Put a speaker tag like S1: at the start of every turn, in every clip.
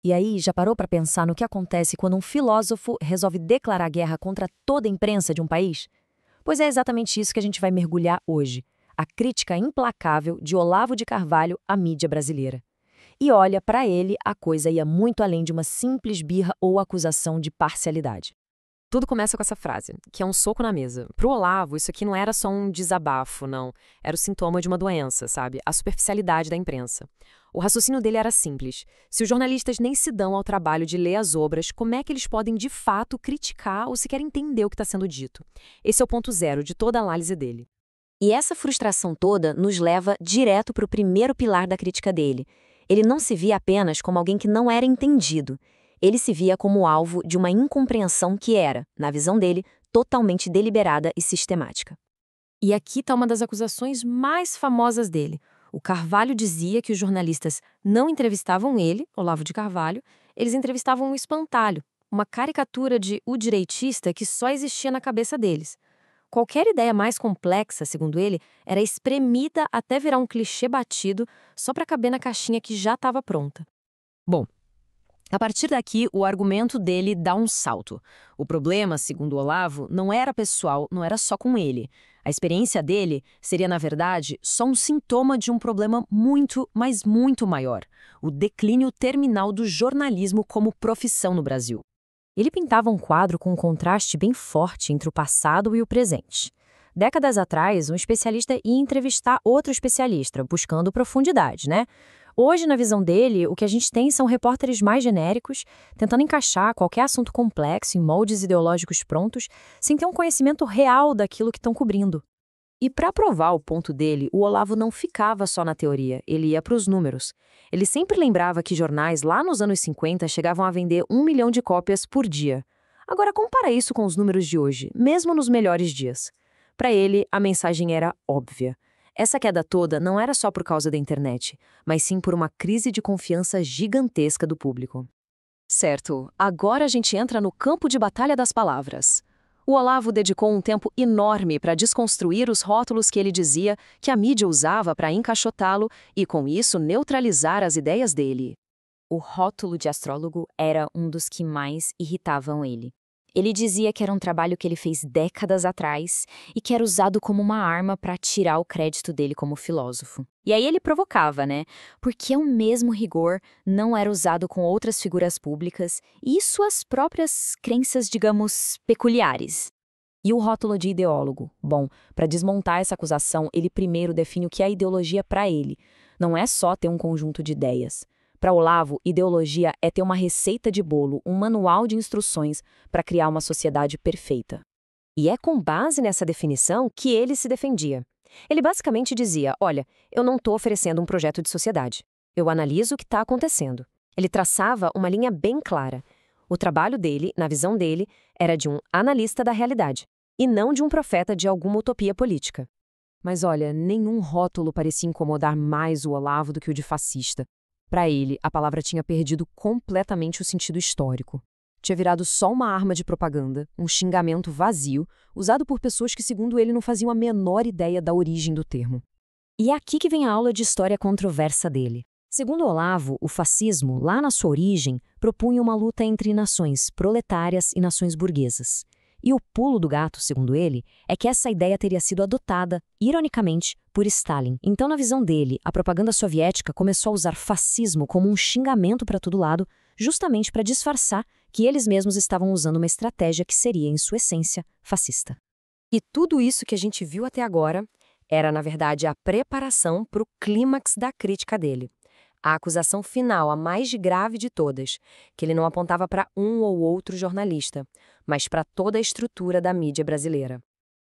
S1: E aí, já parou para pensar no que acontece quando um filósofo resolve declarar guerra contra toda a imprensa de um país? Pois é exatamente isso que a gente vai mergulhar hoje. A crítica implacável de Olavo de Carvalho à mídia brasileira. E olha, para ele, a coisa ia muito além de uma simples birra ou acusação de parcialidade.
S2: Tudo começa com essa frase, que é um soco na mesa. Pro Olavo, isso aqui não era só um desabafo, não. Era o sintoma de uma doença, sabe? A superficialidade da imprensa. O raciocínio dele era simples. Se os jornalistas nem se dão ao trabalho de ler as obras, como é que eles podem, de fato, criticar ou sequer entender o que está sendo dito? Esse é o ponto zero de toda a análise dele.
S1: E essa frustração toda nos leva direto para o primeiro pilar da crítica dele. Ele não se via apenas como alguém que não era entendido. Ele se via como alvo de uma incompreensão que era, na visão dele, totalmente deliberada e sistemática.
S3: E aqui está uma das acusações mais famosas dele. O Carvalho dizia que os jornalistas não entrevistavam ele, Olavo de Carvalho, eles entrevistavam o espantalho, uma caricatura de o direitista que só existia na cabeça deles. Qualquer ideia mais complexa, segundo ele, era espremida até virar um clichê batido só para caber na caixinha que já estava pronta.
S2: Bom, a partir daqui, o argumento dele dá um salto. O problema, segundo o Olavo, não era pessoal, não era só com ele. A experiência dele seria, na verdade, só um sintoma de um problema muito, mas muito maior: o declínio terminal do jornalismo como profissão no Brasil.
S1: Ele pintava um quadro com um contraste bem forte entre o passado e o presente. Décadas atrás, um especialista ia entrevistar outro especialista, buscando profundidade, né? Hoje, na visão dele, o que a gente tem são repórteres mais genéricos, tentando encaixar qualquer assunto complexo em moldes ideológicos prontos, sem ter um conhecimento real daquilo que estão cobrindo. E para provar o ponto dele, o Olavo não ficava só na teoria, ele ia para os números. Ele sempre lembrava que jornais lá nos anos 50 chegavam a vender 1 milhão de cópias por dia. Agora compara isso com os números de hoje, mesmo nos melhores dias. Para ele, a mensagem era óbvia. Essa queda toda não era só por causa da internet, mas sim por uma crise de confiança gigantesca do público.
S2: Certo, agora a gente entra no campo de batalha das palavras. O Olavo dedicou um tempo enorme para desconstruir os rótulos que ele dizia que a mídia usava para encaixotá-lo e, com isso, neutralizar as ideias dele.
S1: O rótulo de astrólogo era um dos que mais irritavam ele. Ele dizia que era um trabalho que ele fez décadas atrás e que era usado como uma arma para tirar o crédito dele como filósofo. E aí ele provocava, né? Porque o mesmo rigor não era usado com outras figuras públicas e suas próprias crenças, digamos, peculiares. E o rótulo de ideólogo? Bom, para desmontar essa acusação, ele primeiro define o que é ideologia para ele. Não é só ter um conjunto de ideias. Para Olavo, ideologia é ter uma receita de bolo, um manual de instruções para criar uma sociedade perfeita. E é com base nessa definição que ele se defendia. Ele basicamente dizia, olha, eu não estou oferecendo um projeto de sociedade. Eu analiso o que está acontecendo. Ele traçava uma linha bem clara. O trabalho dele, na visão dele, era de um analista da realidade, e não de um profeta de alguma utopia política.
S2: Mas olha, nenhum rótulo parecia incomodar mais o Olavo do que o de fascista. Para ele, a palavra tinha perdido completamente o sentido histórico. Tinha virado só uma arma de propaganda, um xingamento vazio, usado por pessoas que, segundo ele, não faziam a menor ideia da origem do termo.
S1: E é aqui que vem a aula de história controversa dele. Segundo Olavo, o fascismo, lá na sua origem, propunha uma luta entre nações proletárias e nações burguesas. E o pulo do gato, segundo ele, é que essa ideia teria sido adotada, ironicamente, por Stalin. Então, na visão dele, a propaganda soviética começou a usar fascismo como um xingamento para todo lado, justamente para disfarçar que eles mesmos estavam usando uma estratégia que seria, em sua essência, fascista.
S3: E tudo isso que a gente viu até agora era, na verdade, a preparação para o clímax da crítica dele. A acusação final, a mais grave de todas, que ele não apontava para um ou outro jornalista, mas para toda a estrutura da mídia brasileira.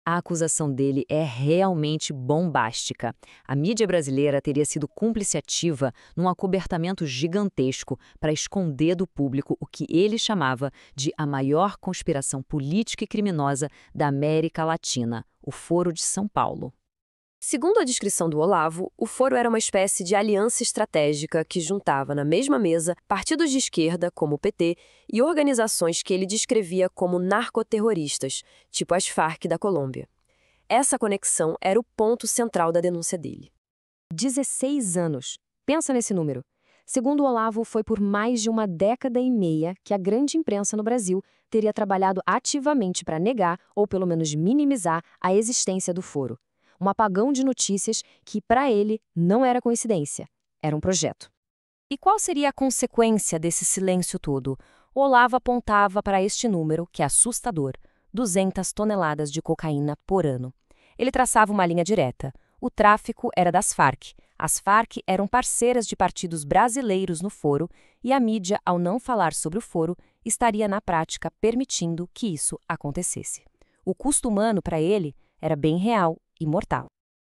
S2: A acusação dele é realmente bombástica. A mídia brasileira teria sido cúmplice ativa num acobertamento gigantesco para esconder do público o que ele chamava de a maior conspiração política e criminosa da América Latina, o Foro de São Paulo.
S3: Segundo a descrição do Olavo, o foro era uma espécie de aliança estratégica que juntava na mesma mesa partidos de esquerda, como o PT, e organizações que ele descrevia como narcoterroristas, tipo as Farc da Colômbia. Essa conexão era o ponto central da denúncia dele.
S1: 16 anos. Pensa nesse número.
S2: Segundo Olavo, foi por mais de uma década e meia que a grande imprensa no Brasil teria trabalhado ativamente para negar, ou pelo menos minimizar, a existência do foro. Um apagão de notícias que, para ele, não era coincidência, era um projeto. E qual seria a consequência desse silêncio todo? Olavo apontava para este número, que é assustador: 200 toneladas de cocaína por ano. Ele traçava uma linha direta. O tráfico era das Farc. As Farc eram parceiras de partidos brasileiros no foro e a mídia, ao não falar sobre o foro, estaria na prática permitindo que isso acontecesse. O custo humano para ele era bem real e mortal.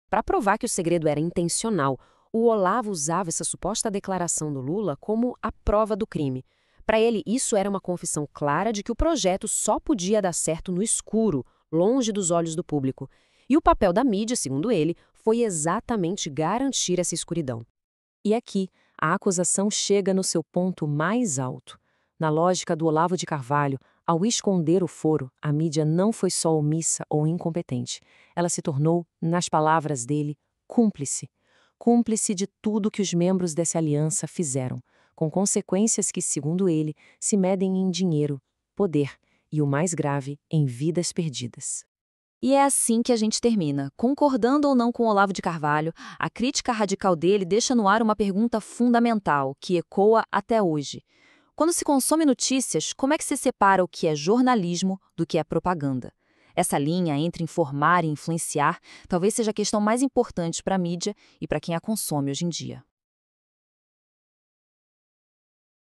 S2: Para provar que o segredo era intencional, o Olavo usava essa suposta declaração do Lula como a prova do crime. Para ele, isso era uma confissão clara de que o projeto só podia dar certo no escuro, longe dos olhos do público. E o papel da mídia, segundo ele, foi exatamente garantir essa escuridão.
S3: E aqui, a acusação chega no seu ponto mais alto. Na lógica do Olavo de Carvalho, ao esconder o foro, a mídia não foi só omissa ou incompetente. Ela se tornou, nas palavras dele, cúmplice. Cúmplice de tudo que os membros dessa aliança fizeram, com consequências que, segundo ele, se medem em dinheiro, poder e, o mais grave, em vidas perdidas.
S1: E é assim que a gente termina. Concordando ou não com Olavo de Carvalho, a crítica radical dele deixa no ar uma pergunta fundamental, que ecoa até hoje. Quando se consome notícias, como é que se separa o que é jornalismo do que é propaganda? Essa linha entre informar e influenciar talvez seja a questão mais importante para a mídia e para quem a consome hoje em dia.